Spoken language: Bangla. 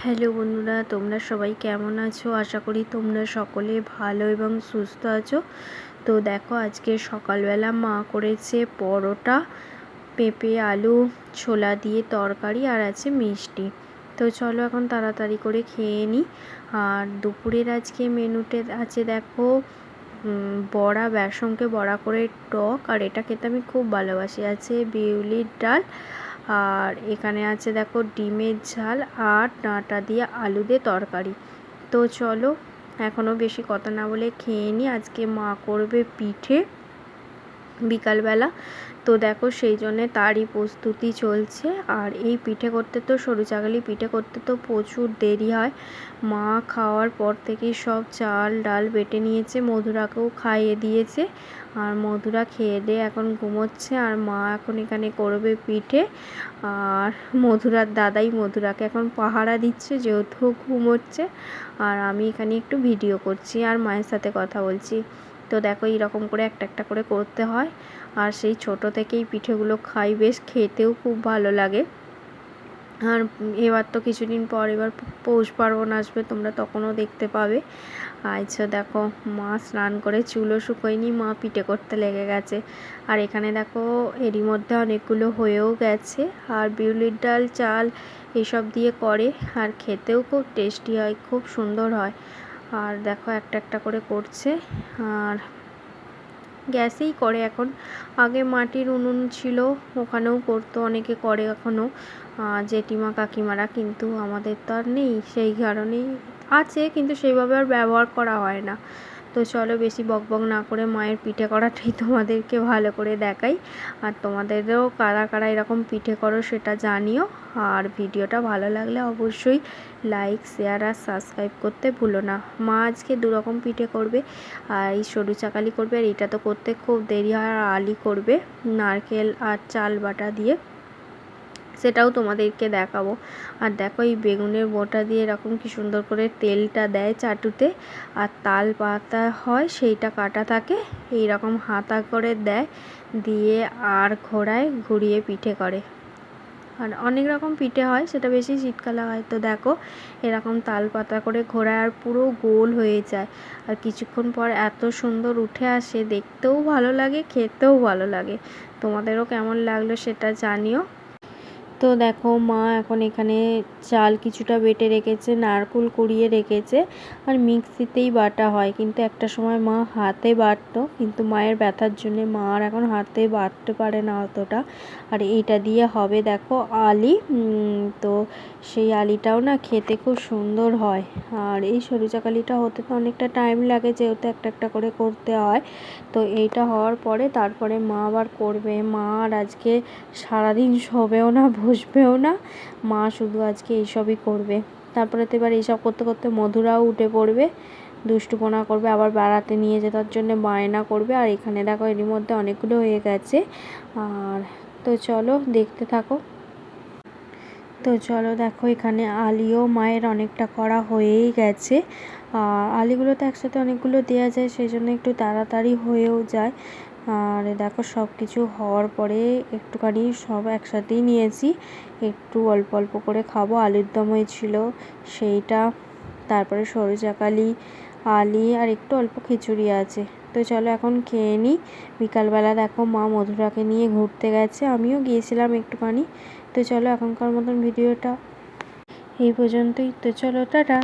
হ্যালো বন্ধুরা, তোমরা সবাই কেমন আছো? আশা করি তোমরা সকলে ভালো এবং সুস্থ আছো। তো দেখো, আজকে সকালবেলা মা করেছে পরোটা, পেঁপে আলু ছোলা দিয়ে তরকারি, আর আছে মিষ্টি। তো চলো এখন তাড়াতাড়ি করে খেয়ে নিই। আর দুপুরের আজকে মেনুতে আছে দেখো বড়া, বেসনকে বড়া করে টক, আর এটা খেতে আমি খুব ভালোবাসি। আছে বিউলির ডাল, আর এখানে আছে দেখো ডিমের ঝাল, আর ডাঁটা দিয়ে আলু দিয়ে তরকারি। তো চলো এখনও বেশি কথা না বলে খেয়ে নিই। আজকে মা করবে পিঠে বিকালবেলা। তো দেখো সেই জন্যে তারই প্রস্তুতি চলছে। আর এই পিঠে করতে তো, সরু চাকালি পিঠে করতে তো প্রচুর দেরি হয়। মা খাওয়ার পর থেকেই সব চাল ডাল বেটে নিয়েছে, মধুরাকেও খাইয়ে দিয়েছে। আর মধুরা খেয়ে দিয়ে এখন ঘুমোচ্ছে, আর মা এখন এখানে করবে পিঠে। আর মধুরার দাদাই মধুরাকে এখন পাহারা দিচ্ছে, যেহেতু ঘুমোচ্ছে। আর আমি এখানে একটু ভিডিও করছি আর মায়ের সাথে কথা বলছি। তো দেখো এইরকম করে একটা একটা করে করতে হয়। আর সেই ছোট থেকেই পিঠেগুলো খাই, বেশ খেতেও খুব ভালো লাগে। আর এবার তো কিছুদিন পর এবার পৌষ পার্বণ আসবে, তোমরা তখনও দেখতে পাবে। আচ্ছা দেখো, মা স্নান করে চুলও শুকোয়নি, মা পিঠে করতে লেগে গেছে। আর এখানে দেখো এরই মধ্যে অনেকগুলো হয়েও গেছে। আর বিউলির ডাল চাল এসব দিয়ে করে, আর খেতেও খুব টেস্টি হয়, খুব সুন্দর হয়। আর দেখো একটা একটা করে করছে। আর গ্যাসেই করে এখন, আগে মাটির উনুন ছিল, ওখানেও করতো, অনেকে করে এখনও জেঠিমা কাকিমারা, কিন্তু আমাদের তো আর নেই, সেই কারণেই আছে কিন্তু সেইভাবে আর ব্যবহার করা হয় না। তো চলো বেশি বকবক না করে মায়ের পিঠে করাটাই তোমাদেরকে ভালো করে দেখাই। আর তোমাদেরও কারা কারা এরকম পিঠে করো সেটা জানিও। আর ভিডিওটা ভালো লাগলে অবশ্যই লাইক শেয়ার আর সাবস্ক্রাইব করতে ভুলো না। মা আজকে দুরকম পিঠে করবে, আর এই সরু চাকালি করবে, আর এটা তো করতে খুব দেরি হয়। আর আলি করবে নারকেল আর চাল বাটা দিয়ে, সেটাও তোমাদেরকে দেখাবো। আর দেখো এই বেগুনের বোঁটা দিয়ে এরকম কি সুন্দর করে তেলটা দেয় চাটুতে, আর তাল পাতা হয় সেইটা কাটা থাকে, এই রকম হাতা করে দেয়, দিয়ে আর ঘোড়ায় ঘুরিয়ে পিঠে করে। আর অনেক রকম পিঠে হয়, সেটা বেশি শীতকালে হয়। তো দেখো এরকম তাল পাতা করে ঘোরায়, আর পুরো গোল হয়ে যায়। আর কিছুক্ষণ পর এত সুন্দর উঠে আসে, দেখতেও ভালো লাগে, খেতেও ভালো লাগে। তোমাদেরও কেমন লাগলো সেটা জানিও। তো দেখো মা এখন এখানে চাল কিছুটা বেটে রেখেছে, নারকেল কুড়িয়ে রেখেছে, আর মিক্সিতেই বাটা হয়। কিন্তু একটা সময় মা হাতে বাটতো, কিন্তু মায়ের ব্যথার জন্য মা আর এখন হাতে বাটতে পারে না অতটা। আর এইটা দিয়ে হবে দেখো আলি। তো সেই আলিটাও না খেতে খুব সুন্দর হয়। আর এই সরু চাকালিটা হতে তো অনেকটা টাইম লাগে, যেহেতু একটা একটা করে করতে হয়। তো এইটা হওয়ার পরে তারপরে মা আবার করবে। মা আর আজকে সারাদিন শোবেও না, বসবেও না, মা শুধু আজকে এইসবই করবে। তারপরে তো এবার এইসব করতে করতে মধুরাও উঠে পড়বে, দুষ্টুপনা করবে, আবার বেড়াতে নিয়ে যেতার জন্য বায়না করবে। আর এখানে দেখো এরই মধ্যে অনেকগুলো হয়ে গেছে। আর তো চলো দেখতে থাকো। তো চলো দেখো এখানে আলিও মায়ের অনেকটা করা হয়েই গেছে। আর আলিগুলো তো একসাথে অনেকগুলো দেওয়া যায়, সেই জন্য একটু তাড়াতাড়ি হয়েও যায়। আর দেখো সব কিছু হওয়ার পরে একটুখানি সব একসাথেই নিয়েছি, একটু অল্প অল্প করে খাবো। আলুর দম হয়েছিল সেইটা, তারপরে সরু চাকালি, আলি, আর একটু অল্প খিচুড়ি আছে। তো চলো এখন খেয়ে নিই। বিকালবেলা দেখো মা মধুরাকে নিয়ে ঘুরতে গেছে, আমিও গিয়েছিলাম একটুখানি। তো চলো এখনকার মতন ভিডিওটা এই পর্যন্তই। তো চলো টাটা।